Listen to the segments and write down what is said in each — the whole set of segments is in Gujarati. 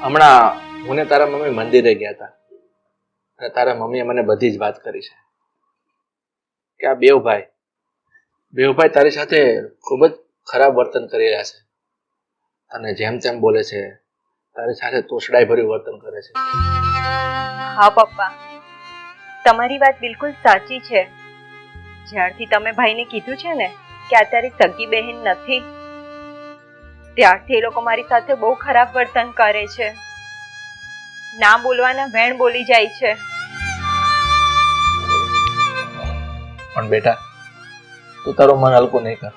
હમણાં હું ને તારા મમ્મી મંદિરે ગયા હતા અને તારા મમ્મીએ મને બધી જ વાત કરી છે કે આ બેવભાઈ તારી સાથે ખૂબ જ ખરાબ વર્તન કરી રહ્યા છે અને જેમ તેમ બોલે છે, તારી સાથે તોછડાઈ ભર્યું વર્તન કરે છે. હા પપ્પા, તમારી વાત બિલકુલ સાચી છે. જ્યારથી તમે ભાઈને કીધું છે ને કે આ તારી સગી બહેન નથી, ત્યારથી એ લોકો મારી સાથે બહુ ખરાબ વર્તન કરે છે. ના બોલવાના વેણ બોલી જાય છે. પણ બેટા, તું તારું મન હલકું નહીં કર.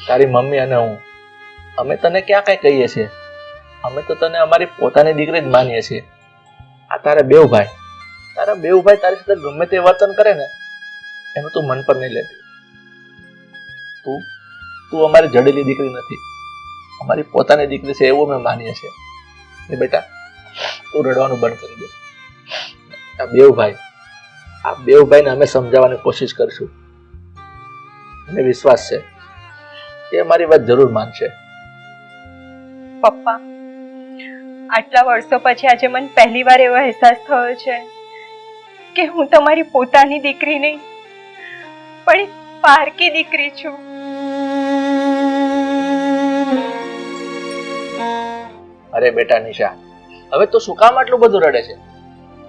તારી મમ્મી અને હું અમે તને ક્યાં કઈ કહીએ છીએ? અમે તો તને અમારી પોતાની દીકરી જ માનીએ છીએ. આ તારા બેવભાઈ તારી સાથે ગમે તે વર્તન કરે ને એનું તું મન પર નહીં લેતી. તું અમારી જડેલી દીકરી નથી, અમારી પોતાની દીકરી છે એવું અમે માનીએ છીએ. એ બેટા, તું રડવાનું બંધ કરી દે. આ બેવભાઈને અમે સમજાવવાની કોશિશ કરીશું. મને વિશ્વાસ છે એ મારી વાત જરૂર માનશે. પપ્પા, આટલા વર્ષો પછી આજે મને પહેલી વાર એવો અહેસાસ થયો છે કે હું તમારી પોતાની દીકરી નહીં પણ એક પારકી દીકરી છું. અરે બેટા નિશા, હવે તું શું કામ આટલું બધું રડે છે?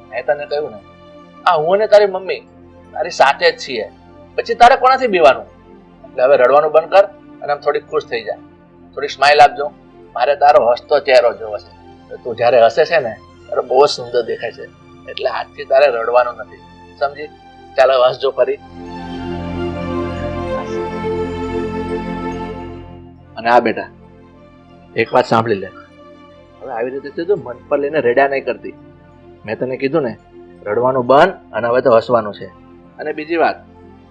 મેં તને કહ્યું ને, આ હું અને તારી મમ્મી તારી સાથે જ છીએ. પછી તારે કોનાથી બીવાનું? એટલે હવે રડવાનું બંધ કર અને આમ થોડી ખુશ થઈ જા. થોડી સ્માઈલ આપજો. મારે તારો હસતો ચહેરો જોવો છે. તું જ્યારે હસે છે ને તારો બહુ સુંદર દેખાય છે. એટલે આજથી તારે રડવાનું નથી, સમજી? ચાલો હસજો ફરી. અને આ બેટા, એક વાત સાંભળી લે. હવે આવી રીતે તું મન પર લઈને રેડા નહીં કરતી. મેં તને કીધું ને, રડવાનું બંધ અને હવે તો હસવાનું છે. અને બીજી વાત,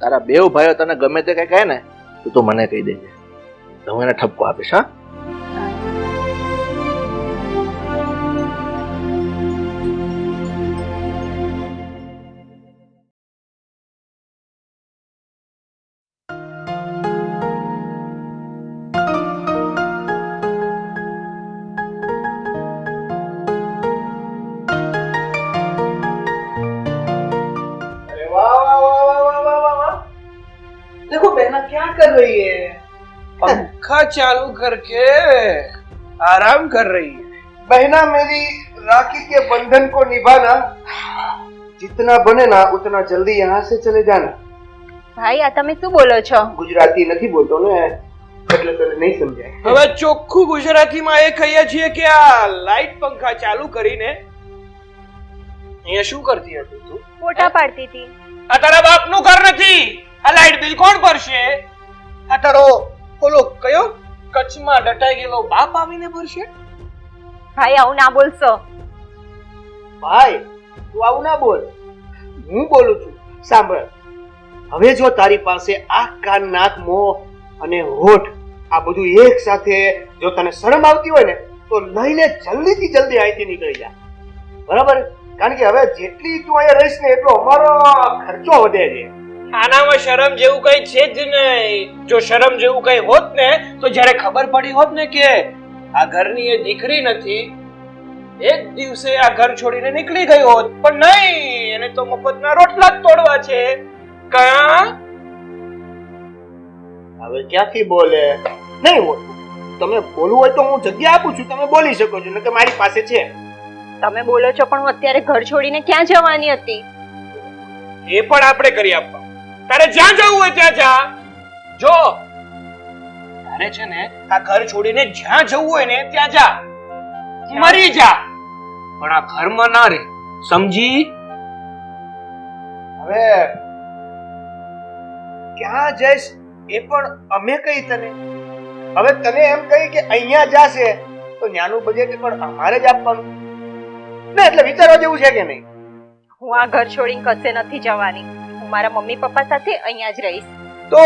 તારા બેવ ભાઈઓ તને ગમે તે કઈ કહે ને તો તું મને કહી દેજે, તો હું એને ઠપકો આપીશ. હા, देखो बहना क्या कर रही है? पंखा चालू करके आराम कर रही है. बहना मेरी राखी के बंधन को निभाना, जितना बने ना उतना जल्दी यहाँ से चले जाना. ભાઈ, આ તમે શું બોલો છો? गुजराती नहीं बोलतो ने એટલે તને નહીં સમજાય. હવે ચોખ્ખું ગુજરાતીમાં એ કહીએ છીએ કે આ લાઈટ પંખા ચાલુ કરીને અહીંયા શું કરતી હતી તું? ફોટા પાડતી હતી. આ તારા બાપનું ઘર નથી. આ લાઈટ બિલ કોણ ભરશે? આ તારો ઓલો કયો કચ્છમાં ડટાઈ ગયેલો બાપ આવીને ભરશે? ભાઈ, આવું ના બોલશો. ભાઈ તું આવું ના બોલ, હું બોલું છું. સાંભળ, હવે જો તારી પાસે આંખ કાન નાક મોં અને હોઠ આ બધું એક સાથે જો તને શરમ આવતી હોય ને તો લઈને જલ્દીથી જલ્દી અહીંથી નીકળી જા, બરાબર? કારણ કે હવે જેટલી તું અહીંયા રહીશ ને એટલો અમારો ખર્ચો વધે છે. આનામાં શરમ જેવું કઈ છે જ નહીં. જો શરમ જેવું કઈ હોત ને તો જ્યારે ખબર પડી હોત ને કે આ ઘરની એ દીકરી નથી, એક દિવસે આ ઘર છોડીને નીકળી ગઈ હોત. પણ નહીં, એને તો મફતના રોટલા જ તોડવા છે. કા હવે ક્યાંથી બોલે? નહીં હોતું. તમે બોલવું હોય તો હું જગ્યા આપું છું, તમે બોલી શકો છો, નકર મારી પાસે છે. તમે બોલો છો પણ હું અત્યારે ઘર છોડીને ક્યાં જવાની હતી? એ પણ આપણે કરી આપવા. તારે જ્યાં જવું હોય ત્યાં જા. જો તારે છે ને આ ઘર છોડીને જ્યાં જવું હોય ને ત્યાં જા, મરી જા, પણ આ ઘરમાં ના રહે, સમજી? હવે ક્યાં જઈશ એ પણ અમે કહી તને. હવે તને એમ કહી કે અહીંયા જાશે તો ન્યાનું બજેટ પણ અમારે જ આપવાનું ને, એટલે વિચારવા જેવું છે કે નહીં? હું આ ઘર છોડીને કશે નથી જવાની. હું મારા મમ્મી પપ્પા સાથે અહીંયા જ રહીશ. તો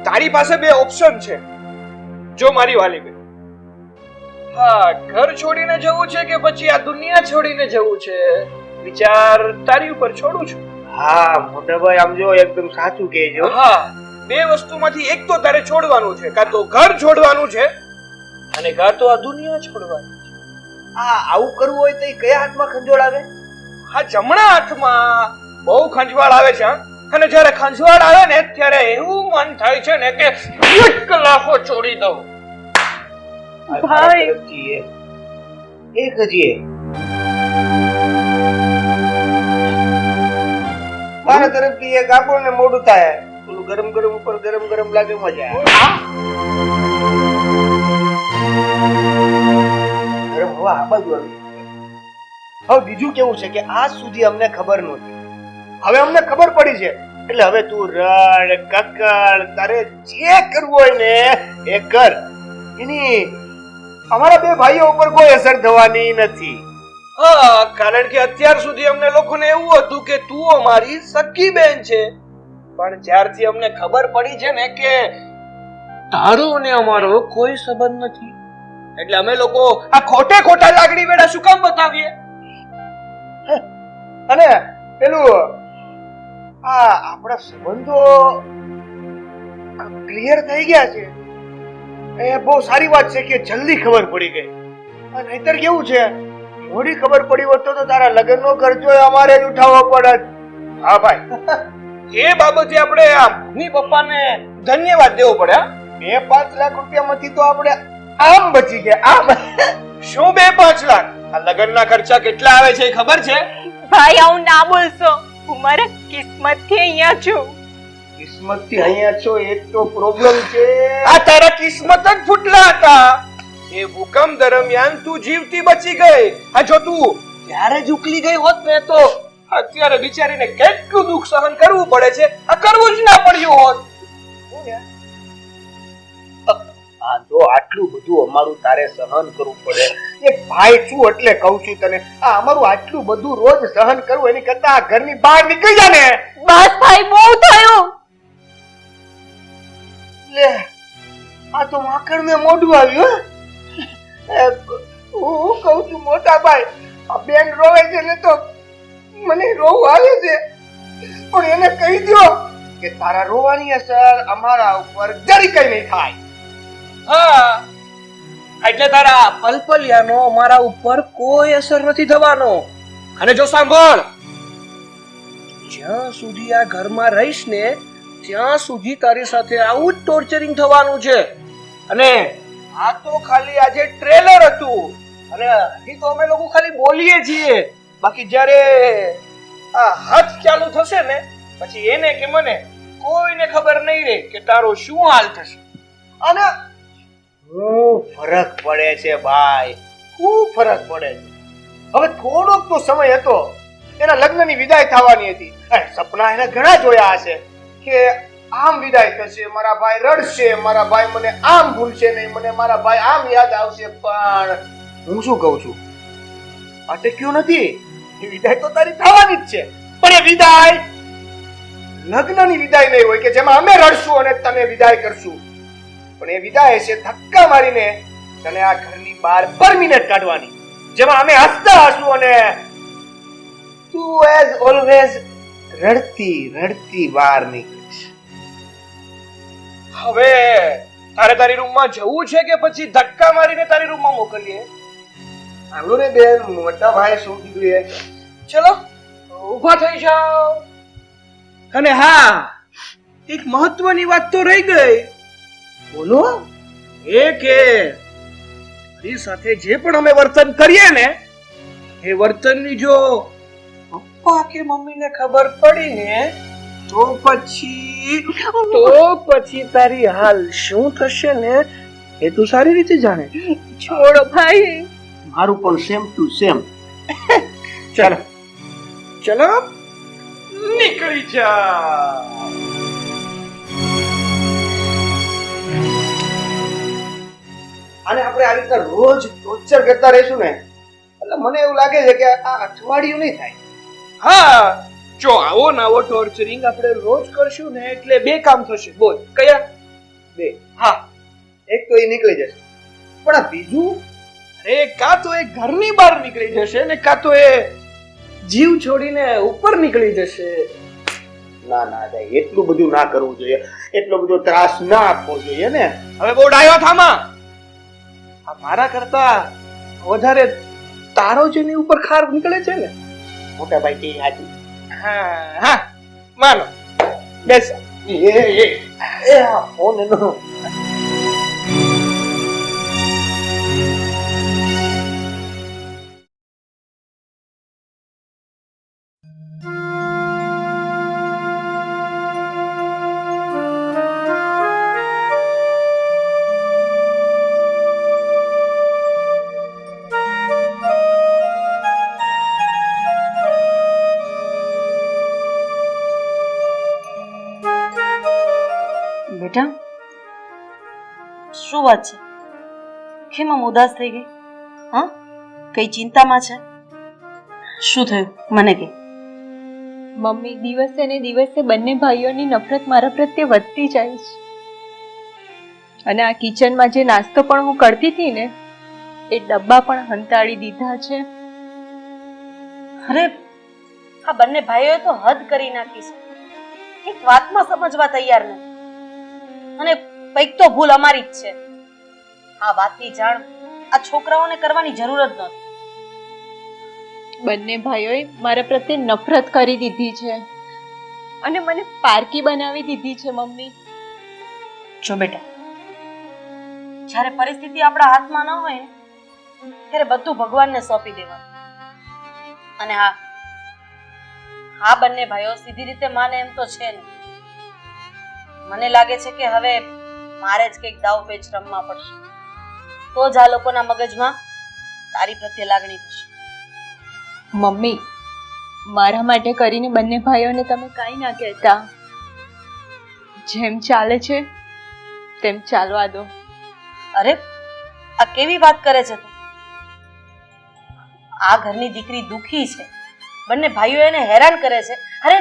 તારી પાસે બે ઓપ્શન છે. જો મારી વાલી બેન, હા, ઘર છોડીને જવું છે કે પછી આ દુનિયા છોડીને જવું છે, વિચાર તારી ઉપર છોડું છું. હા મોટા ભાઈ, આમ જો એકદમ સાચું કહેજો. હા, બે વસ્તુમાંથી એક તો તારે છોડવાનું છે. કાં તો ઘર છોડવાનું છે અને કાં તો આ દુનિયા છોડવાની છે. આવું કરવું હોય તો એ કયા હાથમાં ખંજોળ આવે? હા, જમણા હાથમાં બહુ ખંજવાળ આવે છે હા? અને જ્યારે ખંજવાળ આવે ને ત્યારે એવું મન થાય છે ને કે એક લાફો છોડી દઉં. ભાઈ. એક હજી મારા તરફથી એક આપો ને મોડું થાય. પેલું ગરમ ગરમ ઉપર ગરમ ગરમ લાગે, મજા આવે. ગરમ હવા આ બાજુ આવી. હવે બીજું કેવું છે કે આજ સુધી અમને ખબર નહોતી, હવે અમને ખબર પડી છે. એટલે હવે તું રડ કકડ તારે જે કરવું હોય ને એ કર. એની અમારા બે ભાઈઓ ઉપર કોઈ અસર થવાની નથી. હા, કારણ કે અત્યાર સુધી અમને લોકોને એવું હતું કે તું અમારી સગી બેન છે, પણ જ્યારથી અમને ખબર પડી છે ને કે તારો અને અમારો કોઈ સંબંધ નથી, એટલે અમે લોકો આ ખોટે ખોટા લાગણી વેડા શું કામ બતાવીએ? અને પેલું આપણા સંબંધો ક્લિયર થઈ ગયા છે એ બહુ સારી વાત છે કે જલ્દી ખબર પડી ગઈ. નહીતર કેવું છે, મોડી ખબર પડી હોત તો તારા લગ્નનો ખર્ચો અમારે જ ઉઠાવવો પડત. હા ભાઈ, એ બાબતે આપણે આ મમ્મી પપ્પાને ધન્યવાદ દેવો પડે હા? 2-5 લાખ રૂપિયામાંથી તો આપણે આમ બચી ગયા. આમ શું 2-5 લાખ? આ લગ્નના ખર્ચા કેટલા આવે છે એ ખબર છે? ભાઈ આવું ના બોલશો, હું મારા કિસ્મતથી અહીંયા છું. કિસ્મતથી અહીંયા છો એ તો પ્રોબ્લેમ છે. આ તારા કિસ્મત જ ફૂટલા હતા. એ ભૂકંપ દરમિયાન તું જીવતી બચી ગઈ. આ જો તું ત્યારે જ ઉકલી ગઈ હોત ને તો અત્યારે બિચારીને કેટલું દુઃખ સહન કરવું પડે છે. આ કરવું જ ના પડ્યું હોત. જો આટલું બધું અમારું તારે સહન કરવું પડે, એક ભાઈ છું એટલે કહું છું તને, આ અમારું આટલું બધું રોજ સહન કરવું એની કરતા આ ઘરની બહાર નીકળી જા ને. બસ ભાઈ, બહુ થયું. લે આ તો માખણ ને મોઢું આવ્યું. હું કહું છું મોટા ભાઈ, આ બેન રોવે છે ને તો મને રોવું આવે છે, પણ એને કહી દો કે તારા રોવાની અસર અમારા ઉપર જરી કઈ નહીં થાય. હા, એટલે તારા પલપલિયાનો અમારા ઉપર કોઈ અસર નથી થવાનો. અને જો સાંભળ, જ્યાં સુધી આ ઘરમાં રહીશ ને ત્યાં સુધી તારી સાથે આવું જ ટોર્ચરિંગ થવાનું છે. અને આ તો ખાલી આજે ટ્રેલર હતું, અને હજી તો અમે લોકો ખાલી બોલીએ છીએ. બાકી જ્યારે આ હાથ ચાલુ થશે ને પછી એને કે મને કોઈને ખબર નહીં રહે કે તારો શું હાલ થશે. અને શું ફરક પડે છે ભાઈ, ખૂબ ફરક પડે છે. હવે થોડોક તો સમય હતો, એના લગ્નની વિદાય થવાની હતી. સપના એને ઘણા જોયા હશે કે આમ વિદાય થશે, મારા ભાઈ રડશે, મારા ભાઈ મને આમ ભૂલશે નહીં, મને મારા ભાઈ આમ યાદ આવશે. પણ હું શું કહું છું, અટક્યું નથી. એ વિદાય તો તારી થવાની જ છે, પણ એ વિદાય લગ્નની વિદાય નહીં હોય કે જેમાં અમે રડશું અને તને વિદાય કરશું. પણ એ વિદાય છે ધક્કા મારીને તને આ ઘરની બહાર પરમિનેન્ટ કાઢવાની, જેમાં અમે હસતા હસું અને તું એઝ ઓલવેઝ રડતી રડતી બહાર નીકળીશ. હવે તારે તારી રૂમમાં જવું છે કે પછી ધક્કા મારીને તારી રૂમમાં મોકલીએ? હાલો ને બેન, મોટા ભાઈ શું કીધું એ? ચલો ઊભા થઈ જાઓ. અને હા, એક મહત્વની વાત તો રહી ગઈ. બોલો. એ કે તારી સાથે જે પણ અમે વર્તન કરીએ ને એ વર્તનની જો પપ્પા કે મમ્મીને ખબર પડી ને તો પછી તારી હાલ શું થશે ને એ તું સારી રીતે જાણે. છોડો ભાઈ. મારું પણ સેમ ટુ સેમ. ચલો ચલો નીકળી જા. અને આપણે આ રીતના રોજ ટોર્ચર કરતા રહીશું ને એટલે મને એવું લાગે છે કે આ અઠવાડિયું નહીં થાય. હા, જો આવો નવો ટોર્ચરિંગ આપણે રોજ કરશું ને એટલે 2 કામ થશે. બોલ કયા 2? હા, એક તો એ નીકળી જશે, પણ આ બીજું કાં તો એ ઘરની બહાર નીકળી જશે ને કાં તો એ જીવ છોડીને ઉપર નીકળી જશે. ના ના ભાઈ, એટલું બધું ના કરવું જોઈએ, એટલો બધો ત્રાસ ના આપવો જોઈએ ને. હવે બહુ ડાયો થામા. આ મારા કરતા વધારે તારો જેની ઉપર ખાર નીકળે છે ને. મોટા ભાઈ કે હાજી. હા હા માનો બેસ. ફોન એનો બેટા શું વાત છે? કેમ આમ ઉદાસ થઈ ગઈ? હા, કઈ ચિંતામાં છે? શું થયું મને કે. મમ્મી, દિવસે ને દિવસે બંને ભાઈઓની નફરત મારા પ્રત્યે વધતી જાય છે. અને આ કિચનમાં જે નાસ્તો પણ હું કરતી હતી ને, એ ડબ્બા પણ હંતાડી દીધા છે. અરે આ બંને ભાઈઓએ તો હદ કરી નાખી છે. એક વાતમાં સમજવા તૈયાર નથી અને કંઈક તો ભૂલ અમારી જ છે. આ વાતની જાણ આ છોકરાઓને કરવાની જરૂર જ નહોતી. બંને ભાઈઓએ મારા પ્રત્યે નફરત કરી દીધી છે અને મને પારકી બનાવી દીધી છે. મમ્મી, જો બેટા, જ્યારે પરિસ્થિતિ આપણા હાથમાં ન હોય ને ત્યારે બધું ભગવાનને સોંપી દેવાનું. અને આ બંને ભાઈઓ સીધી રીતે માને એમ તો છે ને. મને લાગે છે કે હવે મારે જ કંઈક દાવ પેચ રમવા પડશે, તો જ આ લોકોના મગજમાં તારી પ્રત્યે લાગણી થશે. મમ્મી, મારા માટે કરીને બંને ભાઈઓને તમે કાંઈ ના કહેતા. જેમ ચાલે છે તેમ ચાલવા દો. અરે આ કેવી વાત કરે છે તું? આ ઘરની દીકરી દુખી છે, બંને ભાઈઓ એને હેરાન કરે છે. અરે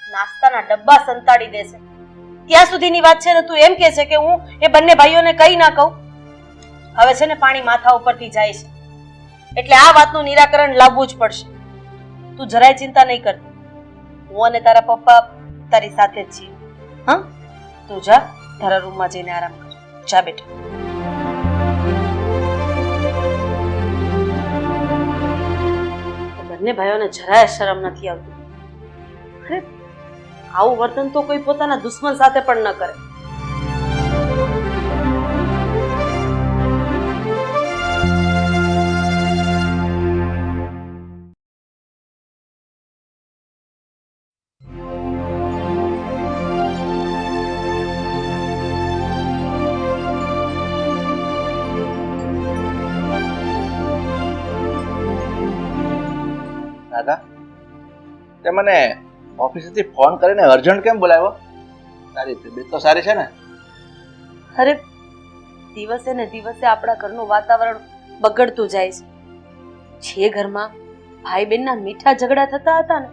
નાસ્તાના ડબ્બા સંતાડી દેશે ત્યાં સુધીની વાત છે ને તું એમ કહે છે કે હું એ બંને ભાઈઓને કઈ ના કહું? હવે છે ને પાણી માથા ઉપરથી જાય છે, એટલે આ વાતનું નિરાકરણ લાવવું જ પડશે. તું જરાય ચિંતા નહીં કરતી, હું અને તારા પપ્પા તારી સાથે જ છીએ. હા, તું જા તારા રૂમમાં જઈને આરામ કર. જા બેટા. બંને ભાઈઓને જરાય શરમ નથી આવતી. અરે આવું વર્તન તો કોઈ પોતાના દુશ્મન સાથે પણ ન કરે. દાદા, તે મને ઓફિસેથી ફોન કરીને અર્જન્ટ કેમ બોલાવ્યો? તારી તબિયત તો સારી છે ને? અરે દિવસે ને દિવસે આપણા ઘરનું વાતાવરણ બગડતું જાય છે. જે ઘરમાં ભાઈ બહેનના મીઠા ઝઘડા થતા હતા ને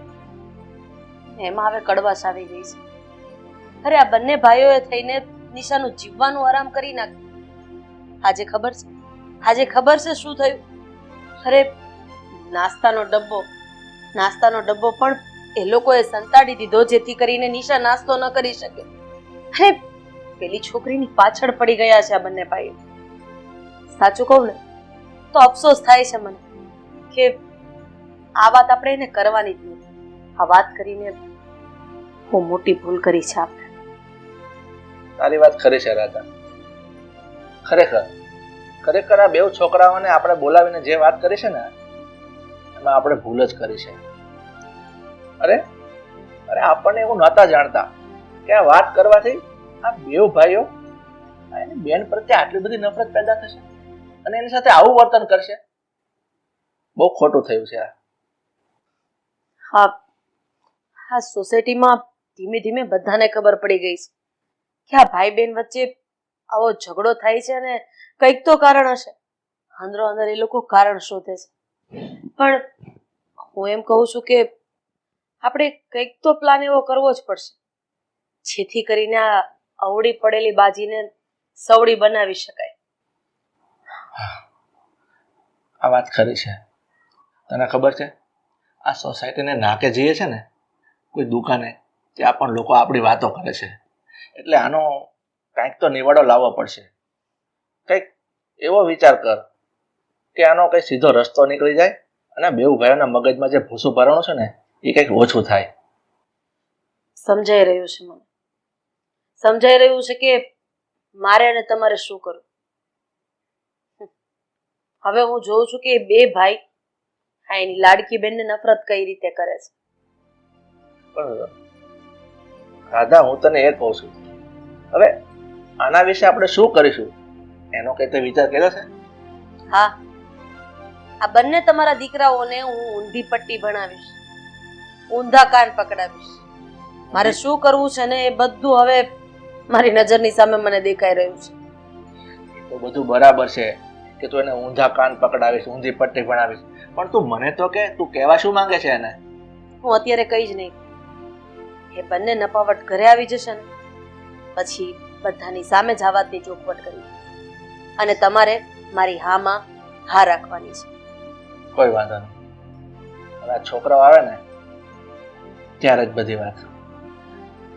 એમાં હવે કડવાશ આવી ગઈ છે. અરે આ બંને ભાઈઓએ થઈને નિશાનું જીવવાનું આરામ કરી નાખ્યું. આજે ખબર છે શું થયું? અરે નાસ્તાનો ડબ્બો પણ એ લોકોએ સંતાડી દીધો જેથી કરીને નિશા નાસ્તો ન કરી શકે. અરે પેલી છોકરીની પાછળ પડી ગયા છે આ બંને ભાઈઓ. સાચું કહું ને તો અફસોસ થાય છે મને કે આ વાત આપણે એને કરવાની જ નથી. આ વાત કરીને બહુ મોટી ભૂલ કરી છે આપણે. તારી વાત ખરી છે રાધા. ખરેખર આ બેઉ છોકરાઓને આપણે બોલાવીને જે વાત કરી છે ને એમાં આપણે ભૂલ જ કરી છે. અરે આપણને એવું નહોતા જાણતા કે આ વાત કરવાથી આ બેઉ ભાઈઓ એની બેન પ્રત્યે આટલી બધી નફરત પેદા થશે અને એની સાથે આવું વર્તન કરશે. બહુ ખોટું થયું છે આ. હા, સોસાયટીમાં ધીમે ધીમે બધાને ખબર પડી ગઈ છે કે આ ભાઈ બહેન વચ્ચે આવો ઝઘડો થાય છે અને કંઈક તો કારણ હશે. અંદરો અંદર એ લોકો કારણ શોધે છે. પણ હું એમ કહું છું કે આપણે કંઈક તો પ્લાન એવો કરવો જ પડશે જેથી કરીને આ અવળી પડેલી બાજીને સવડી બનાવી શકાય. આ વાત ખરી છે. તને ખબર છે આ સોસાયટીને નાકે જઈએ છે ને કોઈ દુકાને ત્યાં પણ લોકો આપણી વાતો કરે છે. એટલે આનો કંઈક તો નિવાડો લાવવો પડશે. કંઈક એવો વિચાર કર કે આનો કઈ સીધો રસ્તો નીકળી જાય અને બેઉ ભાઈઓના મગજમાં જે ભૂસું ભરવાનું છે ને એ કંઈક ઓછું થાય. સમજાઈ રહ્યું છે મને. સમજાઈ રહ્યું છે કે મારે અને તમારે શું કરવું. હવે હું જોઉં છું કે એ બે ભાઈ આ એની લાડકી બેનને નફરત કઈ રીતે કરે છે. પણ રાધા, હું તને એ કહું છું, હવે આના વિશે આપણે શું કરીશું એનો કઈ તે વિચાર કર્યો છે? હા, આ બંને તમારા દીકરાઓને હું ઊંધી પટ્ટી ભણાવીશ, ઊંધા કાન પકડાવીશ. મારે શું કરવું છે ને એ બધું હવે મારી નજરની સામે મને દેખાઈ રહ્યું છે. તો બધું બરાબર છે કે તું એને ઊંધા કાન પકડાવીશ, ઊંધી પટ્ટી ભણાવીશ, પણ તું મને તો કે તું કહેવા શું માંગે છે એને? હું અત્યારે કઈ જ નહીં. એ બંને નપાવટ ઘરે આવી જશે ને પછી બધાની સામે જ આ વાતની ચોખવટ કરી અને તમારે મારી હામાં હા રાખવાની છે. કોઈ વાંધો નહીં. હવે આ છોકરાઓ આવે ને ત્યારે જ બધી વાત,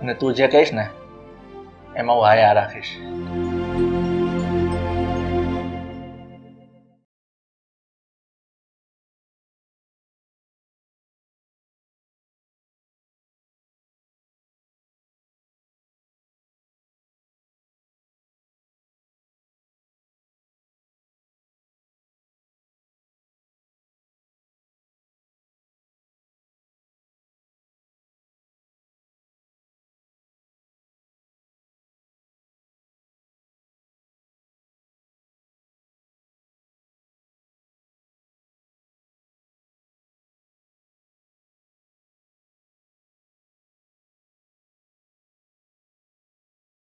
અને તું જે કહીશ ને એમાં હું હાયા રાખીશ.